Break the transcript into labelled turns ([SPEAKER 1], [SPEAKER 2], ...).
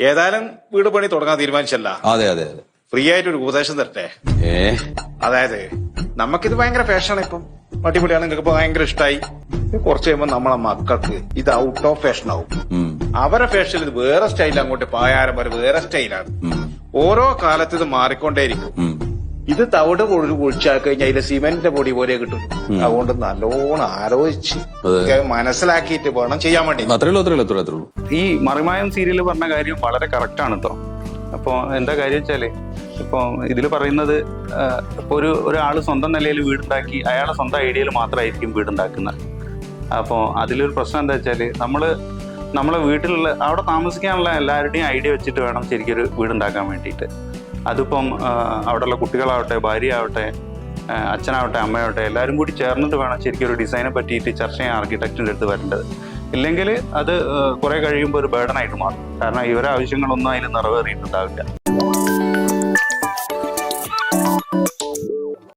[SPEAKER 1] ഏതായാലും വീട് പണി തുടങ്ങാൻ തീരുമാനിച്ചല്ല.
[SPEAKER 2] അതെ അതെ അതെ.
[SPEAKER 1] ഫ്രീ ആയിട്ട് ഒരു ഉപദേശം തരട്ടെ. അതായത് നമുക്കിത് ഭയങ്കര ഫാഷനാണ്. ഇപ്പം അടിപൊളിയാണ്, നിങ്ങൾക്ക് ഇപ്പൊ ഭയങ്കര ഇഷ്ടമായി. കുറച്ച് കഴിയുമ്പോൾ നമ്മളെ മക്കൾക്ക് ഇത് ഔട്ട് ഓഫ് ഫാഷൻ ആവും. അവരെ ഫാഷൻ ഇത് വേറെ സ്റ്റൈൽ, അങ്ങോട്ട് പായാരം വരെ വേറെ സ്റ്റൈലാണ്. ഓരോ കാലത്ത് ഇത് മാറിക്കൊണ്ടേയിരിക്കും. ഇത് തവിട് പൊഴിച്ചാൽ കഴിഞ്ഞാൽ അതിലെ സിമെന്റിന്റെ പൊടി പോലെ കിട്ടും. അതുകൊണ്ട് നല്ലോണം ആലോചിച്ച് മനസ്സിലാക്കിയിട്ട് വേണം ചെയ്യാൻ വേണ്ടി.
[SPEAKER 3] ഈ മറിമായം സീരിയൽ പറഞ്ഞ കാര്യം വളരെ കറക്റ്റ് ആണ് കേട്ടോ. അപ്പൊ എന്താ കാര്യം വെച്ചാല്, ഇപ്പൊ ഇതിൽ പറയുന്നത് ഇപ്പൊ ഒരാള് സ്വന്തം നിലയിൽ വീടുണ്ടാക്കി അയാളെ സ്വന്തം ഐഡിയയിൽ മാത്രമായിരിക്കും വീടുണ്ടാക്കുന്നത്. അപ്പോൾ അതിലൊരു പ്രശ്നം എന്താ വെച്ചാല്, നമ്മളെ വീട്ടിലുള്ള അവിടെ താമസിക്കാനുള്ള എല്ലാവരുടെയും ഐഡിയ വെച്ചിട്ട് വേണം ശരിക്കും ഒരു വീടുണ്ടാക്കാൻ വേണ്ടിയിട്ട്. അതിപ്പം അവിടെയുള്ള കുട്ടികളാവട്ടെ, ഭാര്യ ആവട്ടെ, അച്ഛനാവട്ടെ, അമ്മയാവട്ടെ, എല്ലാവരും കൂടി ചേർന്നിട്ട് വേണം ശരിക്കും ഒരു ഡിസൈനെ പറ്റിയിട്ട് ചർച്ച ചെയ്യാൻ ആർക്കിടെക്റ്റിൻ്റെ അടുത്ത് വരേണ്ടത്. ഇല്ലെങ്കിൽ അത് കുറെ കഴിയുമ്പോൾ ഒരു ബേർഡനായിട്ട് മാറും. കാരണം ഇവരെ ആവശ്യങ്ങളൊന്നും അതിൽ നിറവേറിയിട്ടുണ്ടാവില്ല.